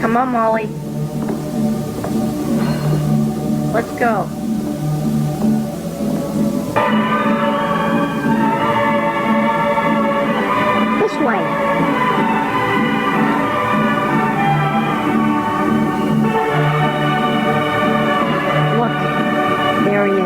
Come on, Molly. Let's go. This way. Look, there he is.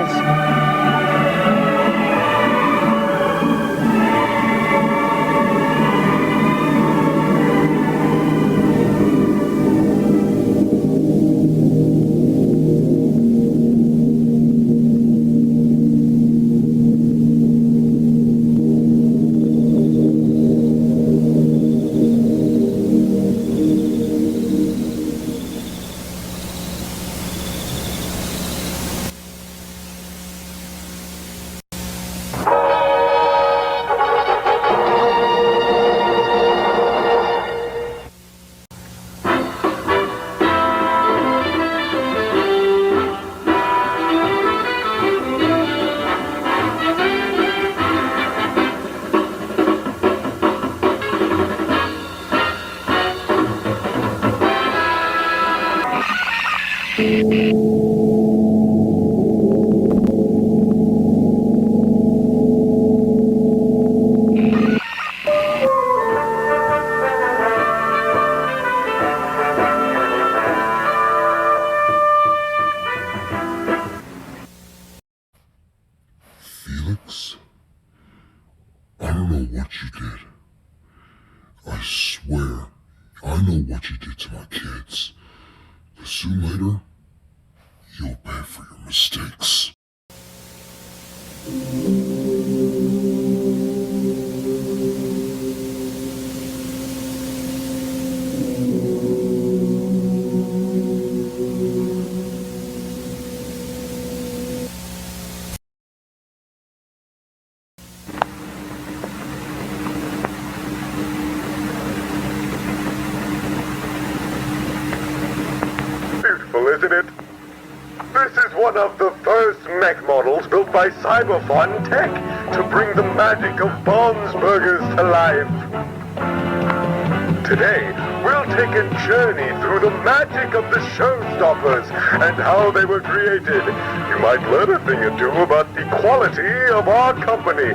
Felix, I don't know what you did. I swear, I know what you did to my kids. But soon later, you'll pay for your mistakes. Beautiful, isn't it? This is one of the first mech models built by Cyberfun Tech to bring the magic of Bonsburgers to life. Today, we'll take a journey through the magic of the showstoppers and how they were created. You might learn a thing or two about the quality of our company.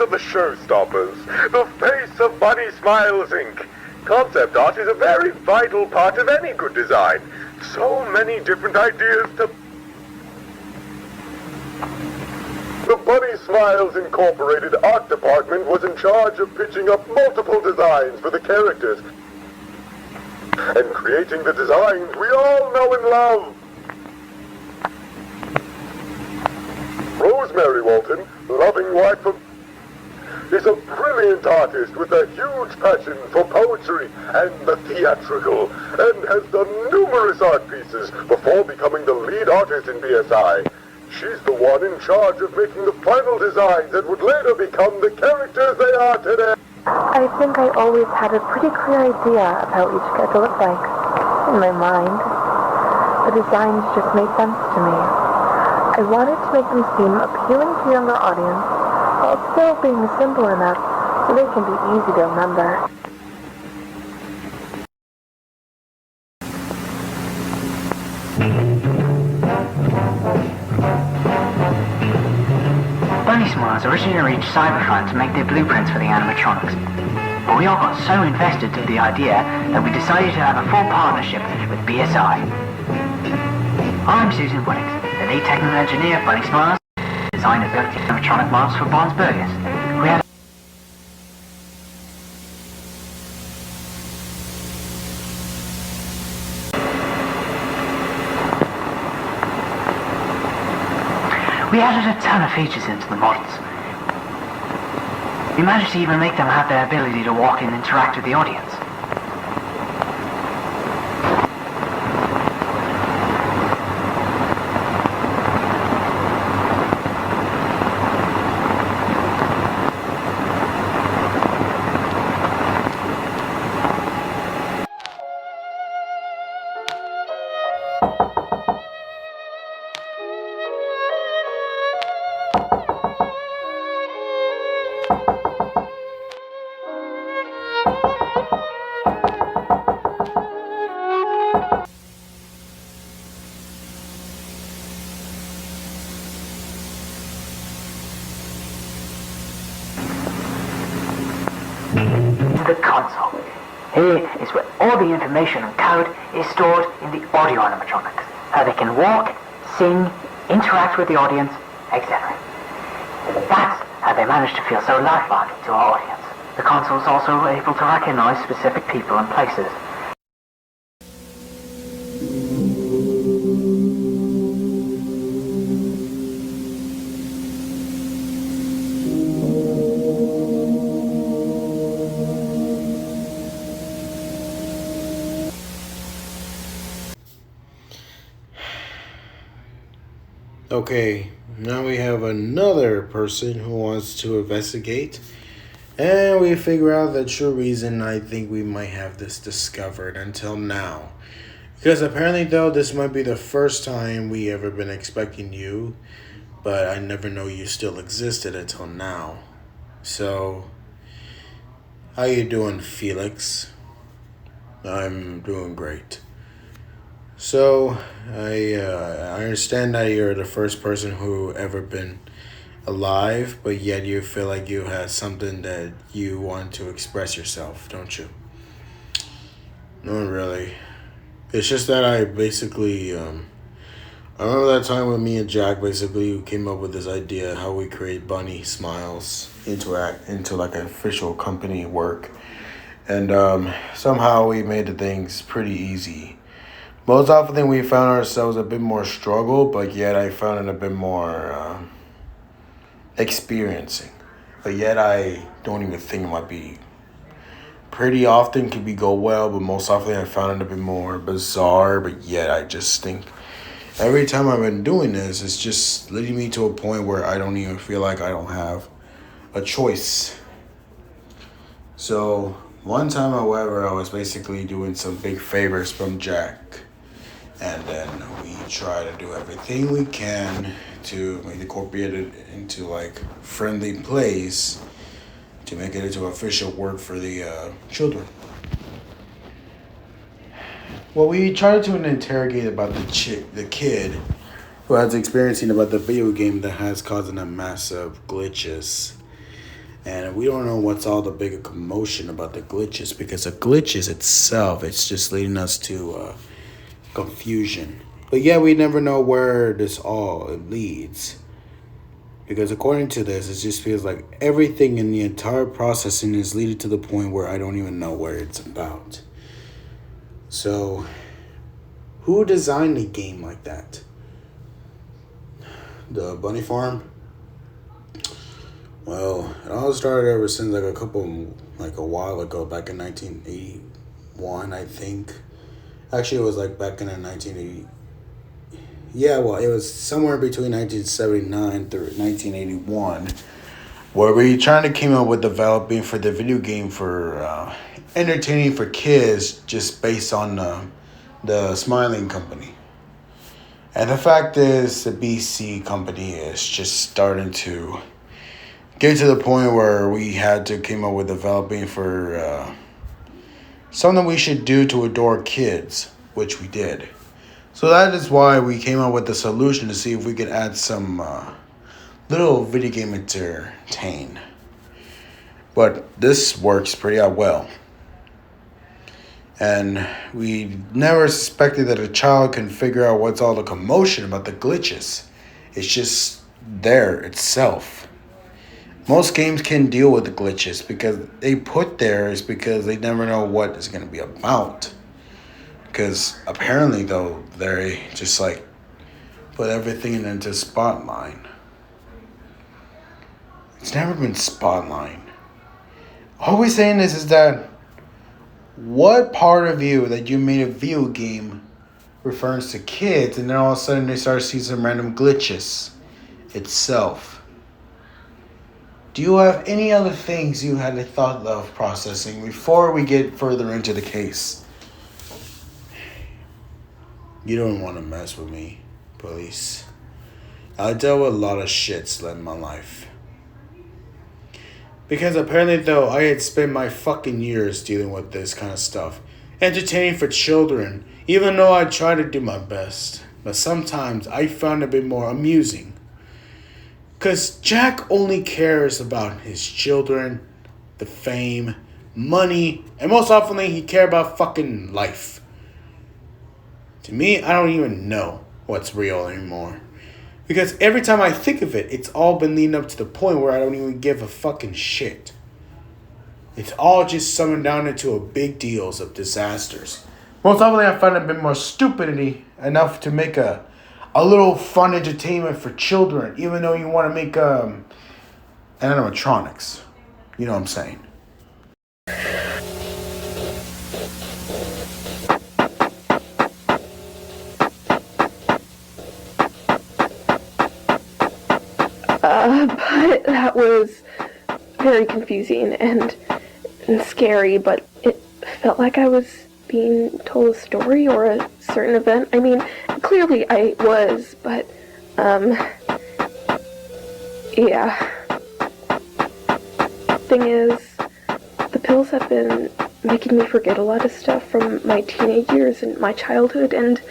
The showstoppers, the face of Bunny Smiles Inc. Concept art is a very vital part of any good design. So many different ideas to... The Bunny Smiles Incorporated art department was in charge of pitching up multiple designs for the characters and creating the designs we all know and love. Rosemary Walten, loving wife of is a brilliant artist with a huge passion for poetry and the theatrical, and has done numerous art pieces before becoming the lead artist in BSI. She's the one in charge of making the final designs that would later become the characters they are today. I think I always had a pretty clear idea of how each character looked like in my mind. The designs just made sense to me. I wanted to make them seem appealing to a younger audience, while still being simple enough so they can be easy to remember. Bunny Smiles originally reached Cyberfront to make their blueprints for the animatronics. But we all got so invested in the idea that we decided to have a full partnership with BSI. I'm Susan Witt, the lead technical engineer of Bunny Smiles, designed and built the animatronic models for Bonsburgers. We added a ton of features into the models. We managed to even make them have their ability to walk and interact with the audience. the console. Here is where all the information and code is stored in the audio animatronics. How they can walk, sing, interact with the audience, etc. That's how they manage to feel so lifelike to our audience. The console is also able to recognize specific people and places. Okay, now we have another person who wants to investigate, and we figure out the true reason I think we might have this discovered until now. Because apparently, though, this might be the first time we ever been expecting you, but I never know you still existed until now. So, how you doing, Felix? I'm doing great. So, I understand that you're the first person who ever been alive, but yet you feel like you had something that you want to express yourself, don't you? No, really. It's just that I basically, I remember that time when me and Jack basically came up with this idea how we create bunny smiles into like an official company work. And somehow we made the things pretty easy. Most often we found ourselves a bit more struggle, but yet I found it a bit more experiencing. But yet I don't even think it might be pretty often could be go well, but most often I found it a bit more bizarre, but yet I just think every time I've been doing this, it's just leading me to a point where I don't even feel like I don't have a choice. So one time, however, I was basically doing some big favors from Jack. And then we try to do everything we can to incorporate it into like friendly place to make it into official work for the children. Well, we tried to interrogate about the kid who has experiencing about the video game that has causing a massive glitches. And we don't know what's all the big commotion about the glitches, because the glitches itself, it's just leading us to confusion. But yeah, we never know where this all leads, because according to this, it just feels like everything in the entire processing is leading to the point where I don't even know where it's about. So who designed a game like that? The Bunny Farm? Well, it all started ever since like a while ago, back in 1981, I think. Actually, it was like back in the 1980. Yeah, well, it was somewhere between 1979 through 1981, where we trying to came up with developing for the video game for entertaining for kids, just based on the Smiling Company. And the fact is, the BC company is just starting to get to the point where we had to came up with developing for something we should do to adore kids, which we did. So that is why we came up with the solution to see if we could add some little video game entertain. But this works pretty well. And we never suspected that a child can figure out what's all the commotion about the glitches. It's just there itself. Most games can deal with the glitches because they put there is because they never know what it's going to be about. Because apparently, though, they just like put everything into Spotlight. It's never been Spotlight. All we're saying is that what part of you that you made a video game refers to kids, and then all of a sudden they start seeing some random glitches itself? Do you have any other things you had a thought of processing before we get further into the case? You don't want to mess with me, police. I dealt with a lot of shits in my life. Because apparently, though, I had spent my fucking years dealing with this kind of stuff. Entertaining for children, even though I try to do my best. But sometimes I found it a bit more amusing. Because Jack only cares about his children, the fame, money, and most oftenly, he cared about fucking life. To me, I don't even know what's real anymore. Because every time I think of it, it's all been leading up to the point where I don't even give a fucking shit. It's all just summoned down into a big deals of disasters. Most often, I find a bit more stupidity enough to make a little fun entertainment for children, even though you want to make animatronics. You know what I'm saying? But that was very confusing and scary, but it felt like I was being told a story or a certain event. I mean, clearly I was, but, yeah. Thing is, the pills have been making me forget a lot of stuff from my teenage years and my childhood, and,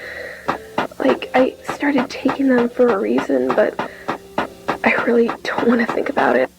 like, I started taking them for a reason, but I really don't want to think about it.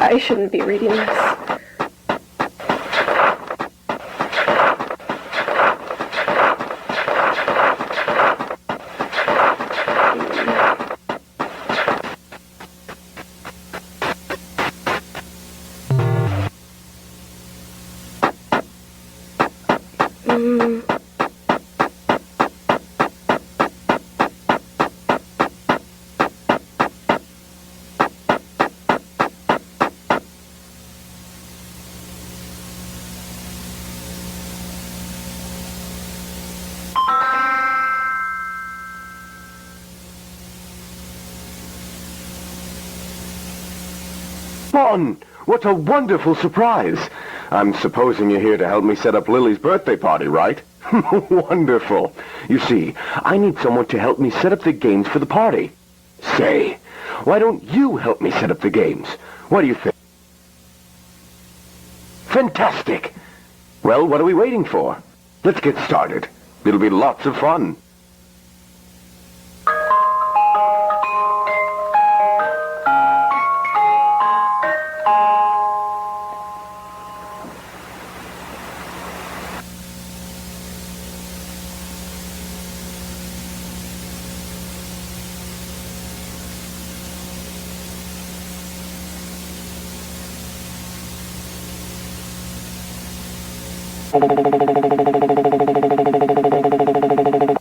I shouldn't be reading this. Mon, what a wonderful surprise. I'm supposing you're here to help me set up Lily's birthday party, right? Wonderful. You see, I need someone to help me set up the games for the party. Say, why don't you help me set up the games? What do you think? Fantastic. Well, what are we waiting for? Let's get started. It'll be lots of fun.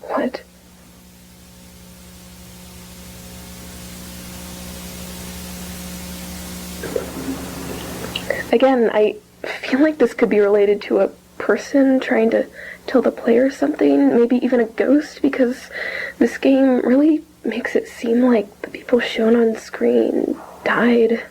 What? Again, I feel like this could be related to a person trying to tell the player something, maybe even a ghost, because this game really makes it seem like the people shown on screen died.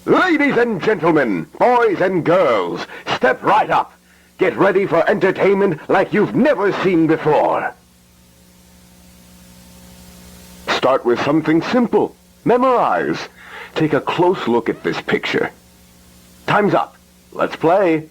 Ladies and gentlemen, boys and girls, step right up. Get ready for entertainment like you've never seen before. Start with something simple. Memorize. Take a close look at this picture. Time's up. Let's play.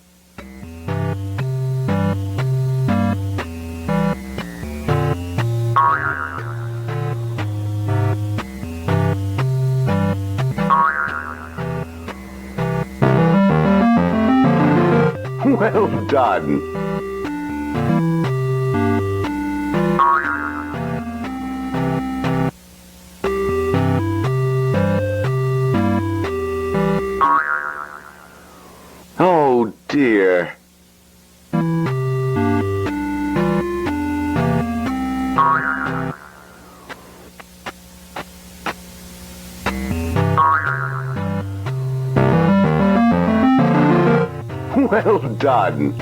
Well done. Oh dear. Well done.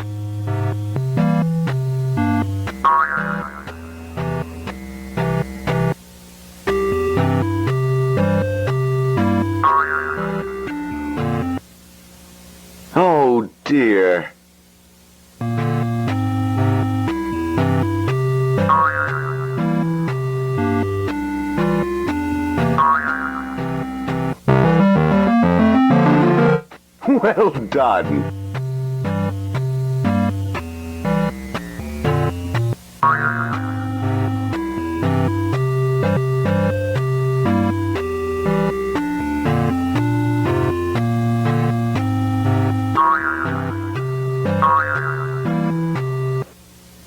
Oh dear. Well done.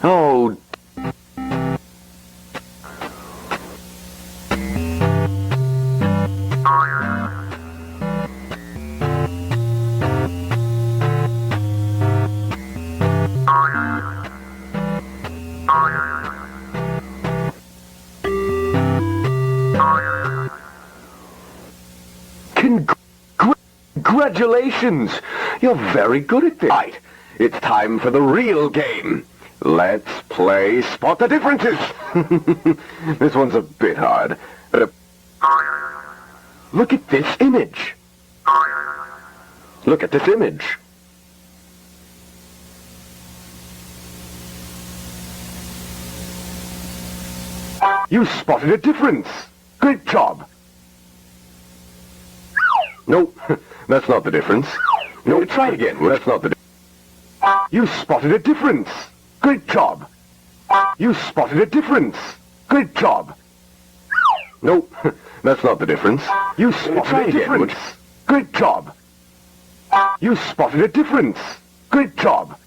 Oh. Congratulations! You're very good at this. Right, it's time for the real game. Let's play Spot the Differences. This one's a bit hard. Look at this image. Look at this image. You spotted a difference. Great job. No, that's not the difference. No, try it again. That's not the difference. You spotted a difference. Great job. You spotted a difference. Great job. No, that's not the difference. You spotted a difference. Great job. You spotted a difference. Great job.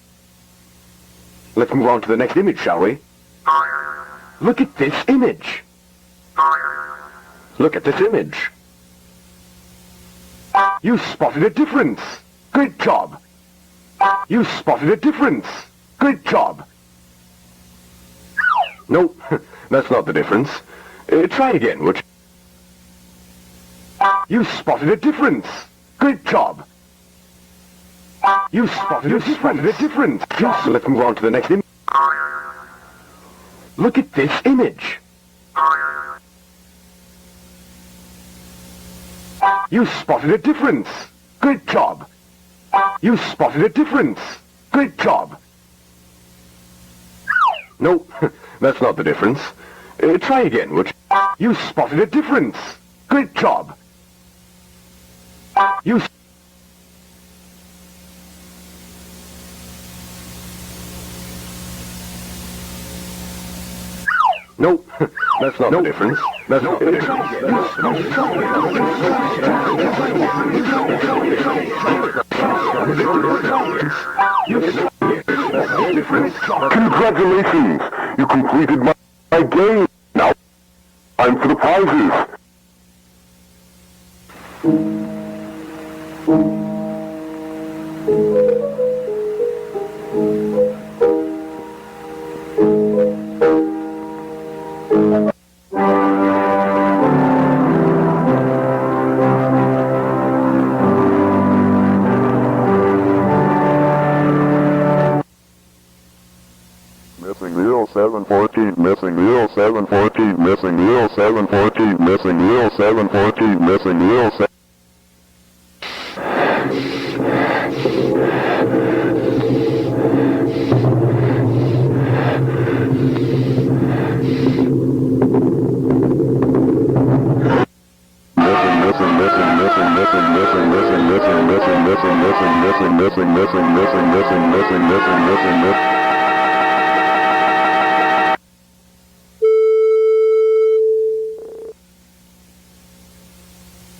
Let's move on to the next image, shall we? Look at this image. Look at this image. You spotted a difference. Great job. You spotted a difference. Great job. No, that's not the difference. Try it again, would you? You spotted a difference. Great job. You spotted a difference. Yes, let's move on to the next image. Look at this image. You spotted a difference. Great job. You spotted a difference. Great job. No, that's not the difference. Try again, would you? You spotted a difference. Great job. You... No, That's not the difference. That's not the difference. Congratulations! You completed my game. Now, time for the prizes. Missing wheel 714, missing wheel 714, missing wheel 714, missing wheel 714, missing wheel 7. Missing.